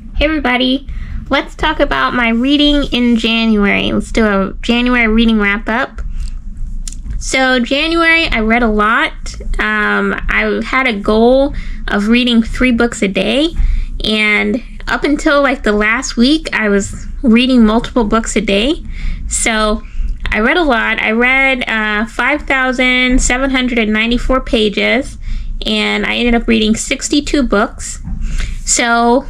Hey everybody, let's talk about my reading in January. Let's do a January reading wrap up. So January, I read a lot. I had a goal of reading 3 books a day, and up until like the last week, I was reading multiple books a day. So I read a lot. I read 5,794 pages, and I ended up reading 62 books. So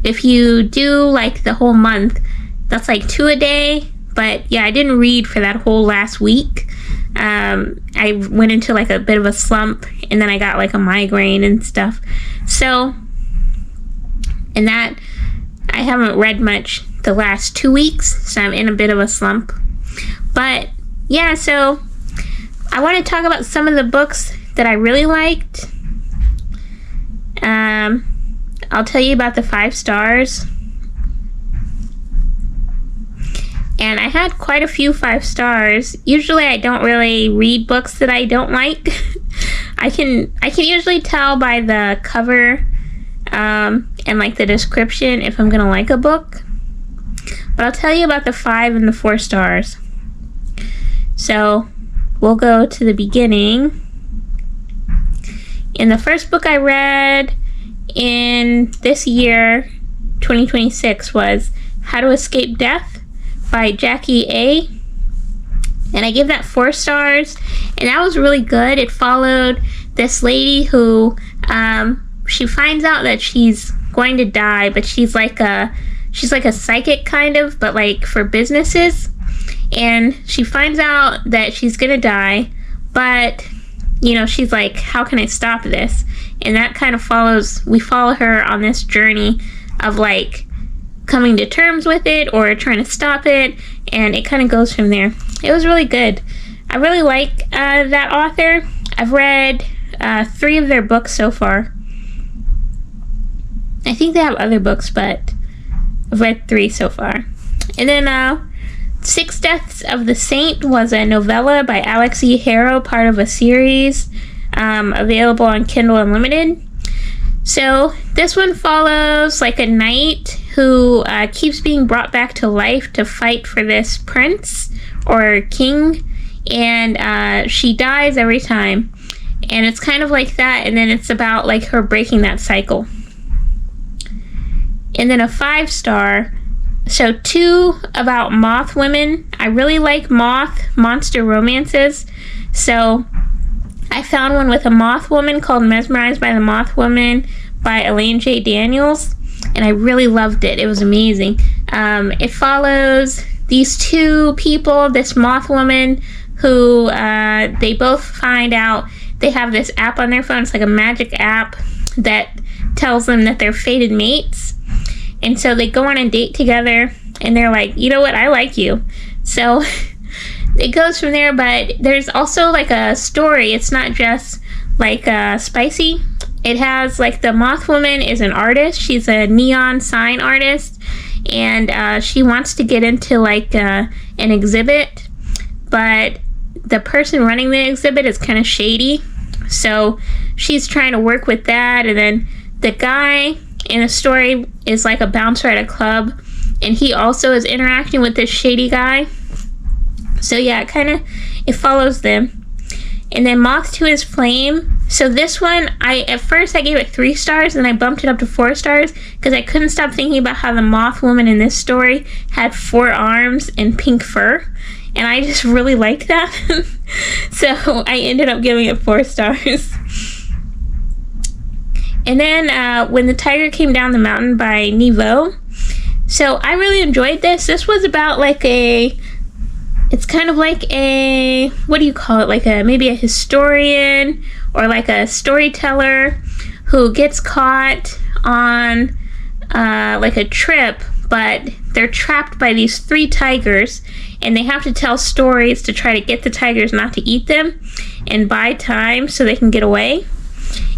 if you do like the whole month, that's like 2 a day. But yeah, I didn't read for that whole last week. I went into like a bit of a slump, and then I got like a migraine and stuff. So, and that, I haven't read much the last 2 weeks, so I'm in a bit of a slump. But yeah, so I want to talk about some of the books that I really liked. I'll tell you about the 5 stars. And I had quite a few 5 stars. Usually I don't really read books that I don't like. I can usually tell by the cover and like the description if I'm gonna like a book. But I'll tell you about the 5 and the 4 stars. So we'll go to the beginning. And the first book I read in this year, 2026, was How to Escape Death by Jackie A. And I give that 4 stars, and that was really good. It followed this lady who she finds out that she's going to die, but she's like a psychic kind of, but like for businesses. And she finds out that she's gonna die, but you know, she's like, how can I stop this? And that kind of we follow her on this journey of like coming to terms with it or trying to stop it, and it kind of goes from there. It was really good. I really like that author. I've read 3 of their books so far. I think they have other books, but I've read 3 so far. And then 6 Deaths of the Saint was a novella by Alex E. Harrow, part of a series available on Kindle Unlimited. So this one follows like a knight who keeps being brought back to life to fight for this prince or king, and she dies every time. And it's kind of like that, and then it's about like her breaking that cycle. And then a 5 star. So 2 about moth women. I really like monster romances. So I found one with a moth woman called Mesmerized by the Moth Woman by Elaine J. Daniels, and I really loved it. It was amazing. It follows these 2 people, this moth woman who they both find out they have this app on their phone. It's like a magic app that tells them that they're fated mates. And so they go on a date together, and they're like, you know what, I like you. So it goes from there, but there's also like a story. It's not just like spicy. It has like the moth woman is an artist. She's a neon sign artist, and she wants to get into like an exhibit, but the person running the exhibit is kind of shady. So she's trying to work with that, and then the guy in the story is like a bouncer at a club, and he also is interacting with this shady guy. So yeah, it follows them. And then Moth to His Flame. So this one, at first I gave it 3 stars, and I bumped it up to 4 stars because I couldn't stop thinking about how the moth woman in this story had 4 arms and pink fur, and I just really liked that. So I ended up giving it 4 stars. And then When the Tiger Came Down the Mountain by Niveau. So I really enjoyed this. This was about like it's kind of like a, what do you call it? Like maybe a historian or like a storyteller who gets caught on like a trip, but they're trapped by these 3 tigers, and they have to tell stories to try to get the tigers not to eat them and buy time so they can get away.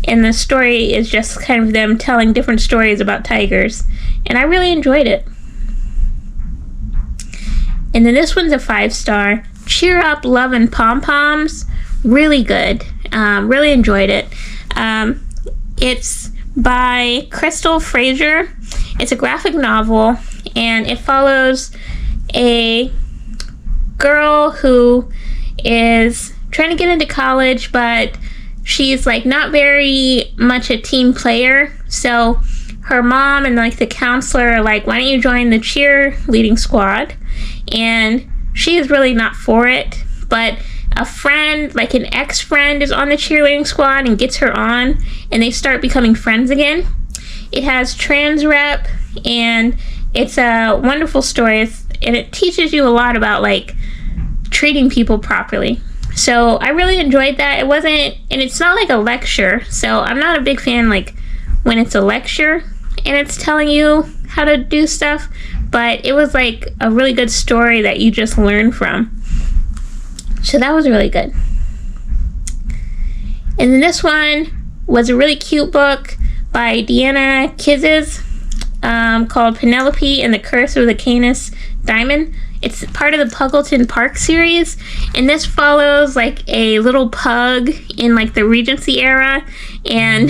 And the story is just kind of them telling different stories about tigers. And I really enjoyed it. And then this one's a 5 star. Cheer Up, Love, and Pom-Poms. Really good. Really enjoyed it. It's by Crystal Fraser. It's a graphic novel, and it follows a girl who is trying to get into college, but she's like not very much a team player. So her mom and like the counselor are like, why don't you join the cheerleading squad? And she is really not for it, but a friend, like an ex-friend, is on the cheerleading squad and gets her on, and they start becoming friends again. It has trans rep, and it's a wonderful story, and it teaches you a lot about like treating people properly. So I really enjoyed that. It wasn't, and it's not like a lecture, so I'm not a big fan like when it's a lecture and it's telling you how to do stuff, but it was like a really good story that you just learn from. So that was really good. And then this one was a really cute book by Deanna Kizes called Penelope and the Curse of the Canis Diamond. It's part of the Puggleton Park series, and this follows like a little pug in like the Regency era, and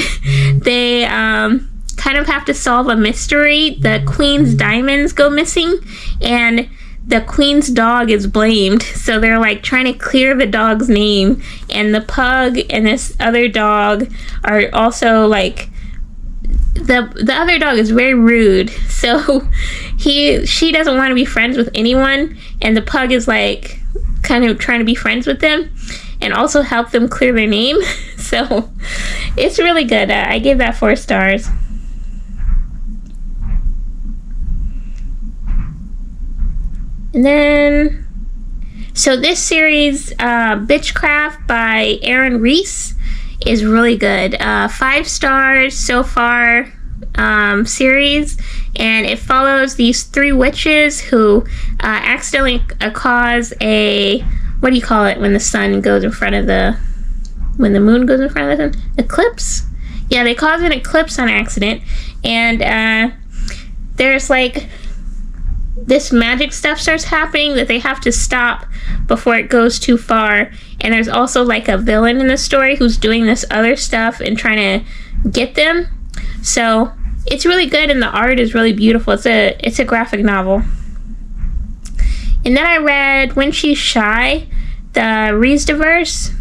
they kind of have to solve a mystery. The Queen's diamonds go missing, and the Queen's dog is blamed, so they're like trying to clear the dog's name, and the pug and this other dog are also like, the other dog is very rude, so she doesn't want to be friends with anyone, and the pug is like kind of trying to be friends with them and also help them clear their name. So it's really good. I gave that 4 stars. And then, so this series, Bitchcraft by Aaron Reese, is really good. 5 stars so far series, and it follows these 3 witches who accidentally cause a, what do you call it when the sun goes in front of the, when the moon goes in front of the sun? Eclipse? Yeah, they cause an eclipse on accident, and there's like this magic stuff starts happening that they have to stop before it goes too far. And there's also like a villain in the story who's doing this other stuff and trying to get them. So it's really good, and the art is really beautiful. It's a graphic novel. And then I read When She's Shy, the Reesdiverse.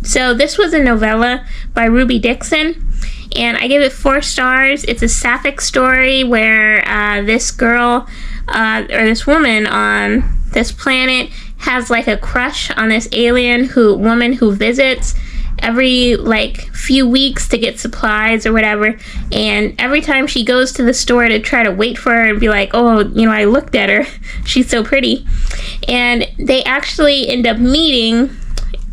So this was a novella by Ruby Dixon, and I gave it 4 stars. It's a sapphic story where this girl or this woman on this planet has like a crush on this alien woman who visits every like few weeks to get supplies or whatever, and every time she goes to the store to try to wait for her and be like, oh, you know, I looked at her, she's so pretty, and they actually end up meeting,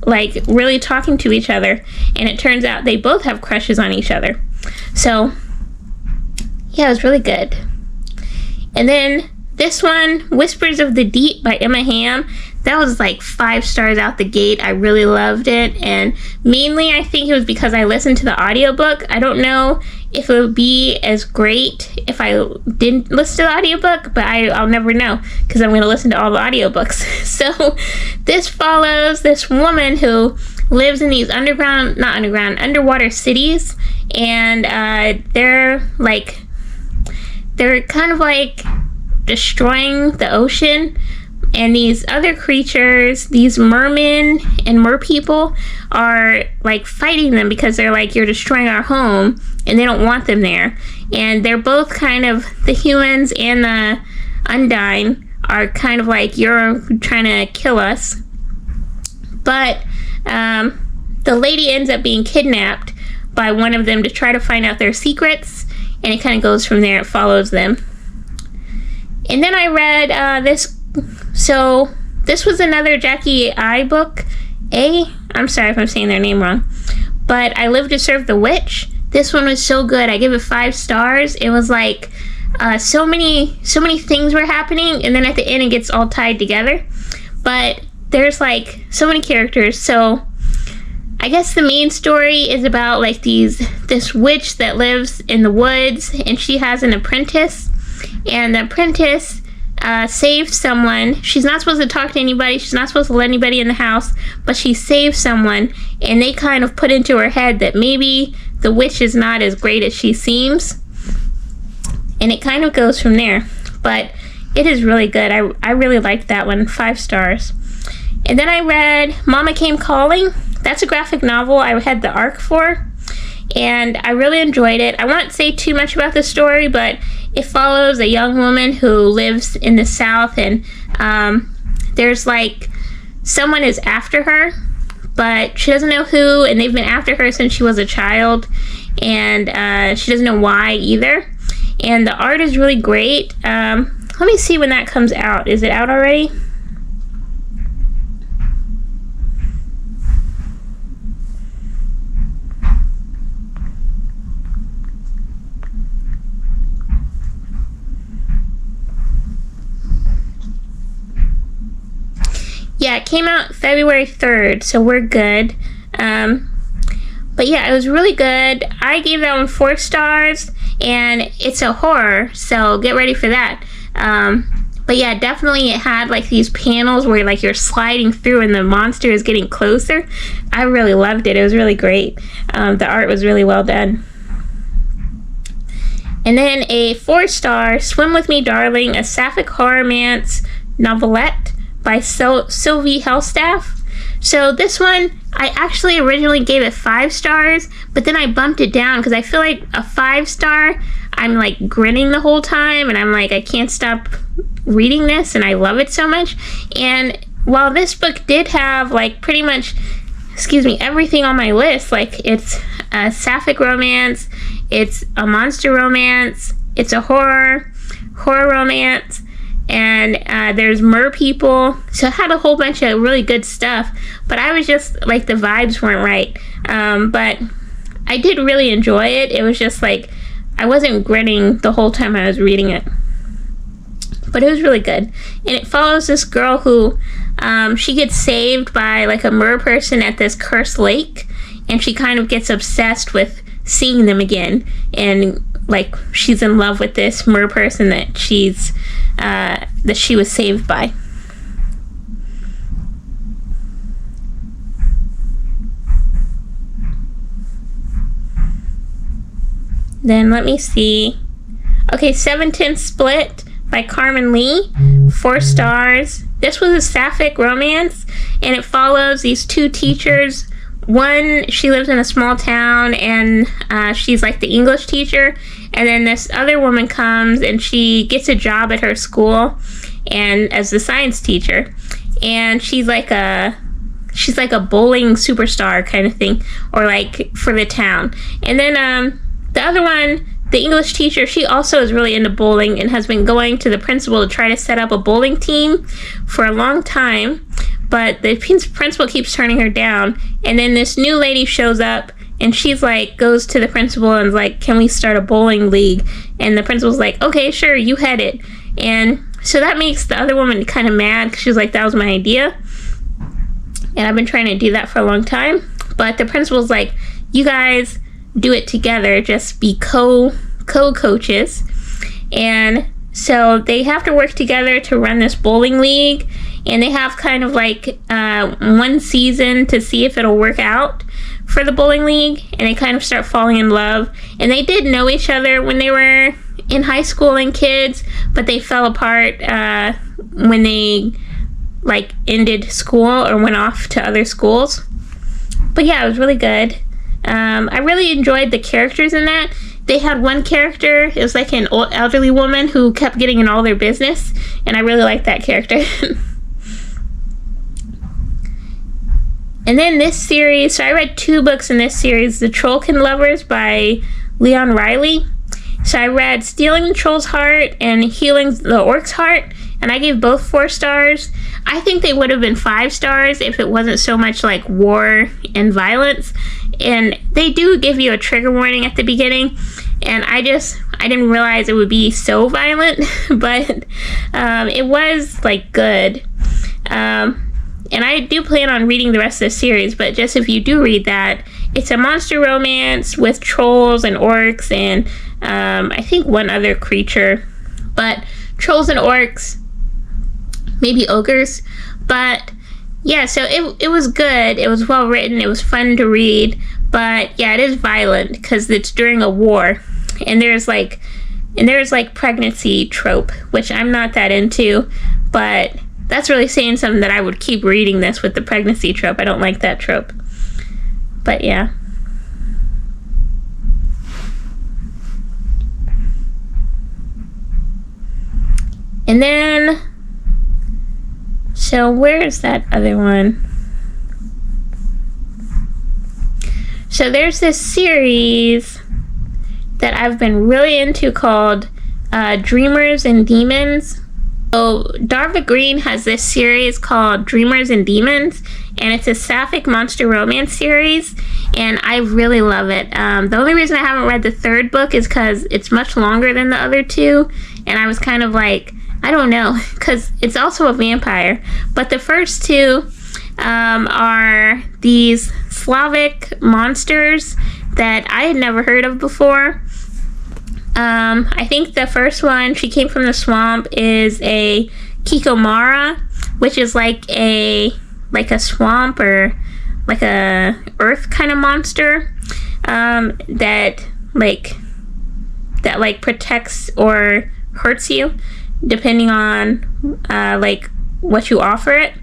like really talking to each other, and it turns out they both have crushes on each other. So yeah, it was really good. And then this one, Whispers of the Deep by Emma Hamm, that was like 5 stars out the gate. I really loved it, and mainly I think it was because I listened to the audiobook. I don't know if it would be as great if I didn't listen to the audiobook, but I'll never know because I'm going to listen to all the audiobooks. So this follows this woman who lives in these underwater cities, and they're kind of like destroying the ocean, and these other creatures, these mermen and merpeople, are like fighting them because they're like, you're destroying our home, and they don't want them there. And they're both kind of, the humans and the Undine are kind of like, you're trying to kill us. But the lady ends up being kidnapped by one of them to try to find out their secrets, and it kind of goes from there. It follows them. And then I read this. So this was another Jackie I book. I'm sorry if I'm saying their name wrong, but I Live to Serve the Witch. This one was so good. I give it 5 stars. It was like so many things were happening, and then at the end it gets all tied together. But there's like so many characters. So I guess the main story is about like this witch that lives in the woods, and she has an apprentice, and the apprentice saves someone. She's not supposed to talk to anybody. She's not supposed to let anybody in the house, but she saves someone, and they kind of put into her head that maybe the witch is not as great as she seems. And it kind of goes from there. But it is really good. I really liked that one. 5 stars. And then I read Mama Came Calling. That's a graphic novel I had the ARC for. And I really enjoyed it. I won't say too much about the story, but it follows a young woman who lives in the South, and there's like someone is after her, but she doesn't know who, and they've been after her since she was a child, and she doesn't know why either. And the art is really great. Let me see when that comes out. Is it out already? Yeah, it came out February 3rd, so we're good. But yeah, it was really good. I gave that one 4 stars, and it's a horror, so get ready for that. But yeah, definitely it had like these panels where like you're sliding through and the monster is getting closer. I really loved it. It was really great. The art was really well done. And then a 4-star, Swim With Me Darling, a sapphic horror-mance novelette by Sylvie Helstaff. So this one, I actually originally gave it 5 stars, but then I bumped it down because I feel like a 5-star, I'm like grinning the whole time, and I'm like, I can't stop reading this, and I love it so much. And while this book did have like pretty much, everything on my list, like it's a sapphic romance, it's a monster romance, it's a horror romance, and there's mer people, so it had a whole bunch of really good stuff, but I was just like, the vibes weren't right. But I did really enjoy it. It was just like, I wasn't grinning the whole time I was reading it, but it was really good. And it follows this girl who she gets saved by like a mer person at this cursed lake, and she kind of gets obsessed with seeing them again, and like she's in love with this mer person that she was saved by. Then let me see. Okay, 7/10 Split by Carmen Lee, 4 stars. This was a sapphic romance, and it follows these 2 teachers. One, she lives in a small town, and she's like the English teacher, and then this other woman comes and she gets a job at her school and as the science teacher, and she's like a bowling superstar kind of thing, or like for the town. And then the other one, the English teacher, she also is really into bowling and has been going to the principal to try to set up a bowling team for a long time, but the principal keeps turning her down. And then this new lady shows up, and she's like, goes to the principal and is like, can we start a bowling league? And the principal's like, okay, sure, you head it. And so that makes the other woman kind of mad, because she was like, that was my idea, and I've been trying to do that for a long time. But the principal's like, you guys do it together, just be co-coaches. And so they have to work together to run this bowling league, and they have kind of like 1 season to see if it'll work out for the bowling league, and they kind of start falling in love. And they did know each other when they were in high school and kids, but they fell apart when they like ended school or went off to other schools. But yeah, it was really good. I really enjoyed the characters in that. They had one character, it was like an old elderly woman who kept getting in all their business, and I really liked that character. And then this series, so I read 2 books in this series, The Trollkin Lovers by Leon Riley. So I read Stealing the Troll's Heart and Healing the Orc's Heart, and I gave both 4 stars. I think they would have been 5 stars if it wasn't so much like war and violence. And they do give you a trigger warning at the beginning, and I didn't realize it would be so violent, but it was like good. And I do plan on reading the rest of the series, but just if you do read that, it's a monster romance with trolls and orcs and I think one other creature, but trolls and orcs, maybe ogres. But yeah, so it was good. It was well written. It was fun to read. But yeah, it is violent because it's during a war, and there's like pregnancy trope, which I'm not that into, but that's really saying something that I would keep reading this with the pregnancy trope. I don't like that trope. But yeah. And then, so where's that other one? So there's this series that I've been really into called Dreamers and Demons. So Darva Green has this series called Dreamers and Demons, and it's a sapphic monster romance series, and I really love it. The only reason I haven't read the third book is because it's much longer than the other two, and I was kind of like, I don't know, because it's also a vampire. But the first two are these Slavic monsters that I had never heard of before. I think the first one, She Came from the Swamp, is a Kikomara, which is like a swamp or like a earth kind of monster that protects or hurts you depending on like what you offer it.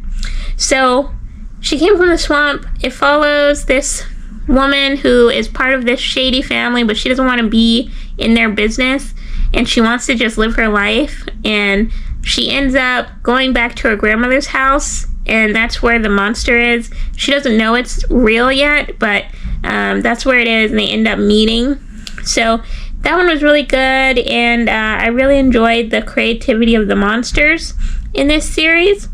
So She Came from the Swamp, it follows this woman who is part of this shady family, but she doesn't want to be in their business, and she wants to just live her life, and she ends up going back to her grandmother's house, and that's where the monster is. She doesn't know it's real yet, but that's where it is, and they end up meeting. So that one was really good, and I really enjoyed the creativity of the monsters in this series.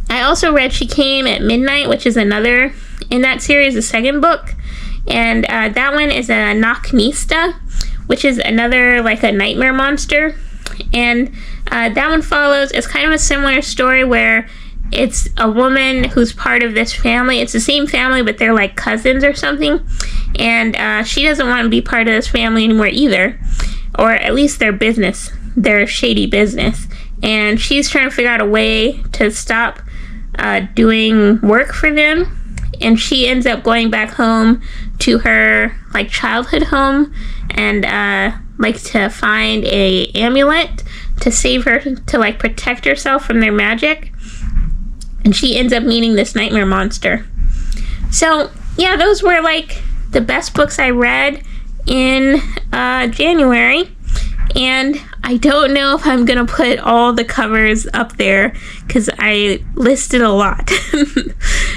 I also read She Came at Midnight, which is another in that series, the second book, and that one is a Naknista, which is another like a nightmare monster, and that one follows, it's kind of a similar story where it's a woman who's part of this family. It's the same family, but they're like cousins or something, and she doesn't want to be part of this family anymore either, or at least their business, their shady business, and she's trying to figure out a way to stop doing work for them. And she ends up going back home to her like childhood home, and like to find a amulet to save her, to like protect herself from their magic. And she ends up meeting this nightmare monster. So yeah, those were like the best books I read in January. And I don't know if I'm gonna put all the covers up there because I listed a lot.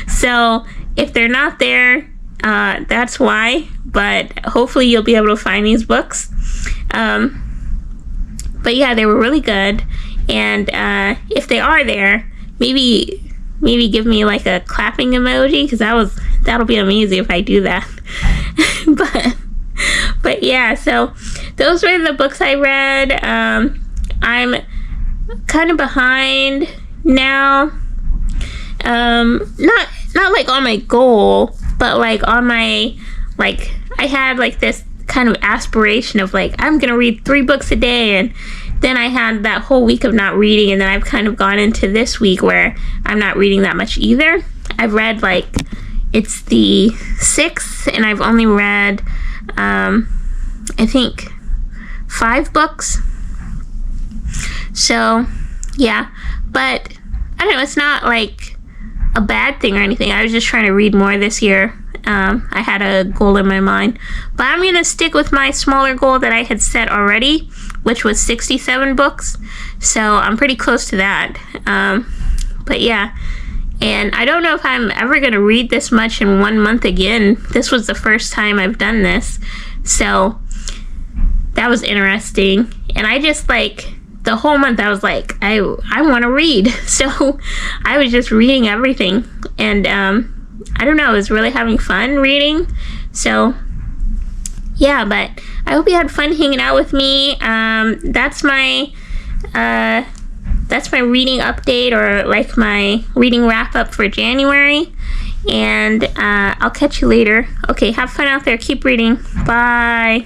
So if they're not there, that's why, but hopefully you'll be able to find these books. But yeah, they were really good, and if they are there, maybe give me like a clapping emoji, because that'll be amazing if I do that. but yeah, so those were the books I read. I'm kind of behind now. Not like on my goal, but like on my, like, I had like this kind of aspiration of like, I'm gonna read 3 books a day, and then I had that whole week of not reading, and then I've kind of gone into this week where I'm not reading that much either. I've read like, it's the 6th, and I've only read I think 5 books. So yeah, but I don't know, it's not like a bad thing or anything. I was just trying to read more this year. I had a goal in my mind, but I'm gonna stick with my smaller goal that I had set already, which was 67 books. So I'm pretty close to that. But yeah, and I don't know if I'm ever gonna read this much in 1 month again. This was the first time I've done this, so that was interesting. And I just like, the whole month I was like, I want to read. So I was just reading everything, and I don't know, I was really having fun reading. So yeah, but I hope you had fun hanging out with me. That's my reading update, or like my reading wrap up for January, and I'll catch you later. Okay, have fun out there, keep reading, bye.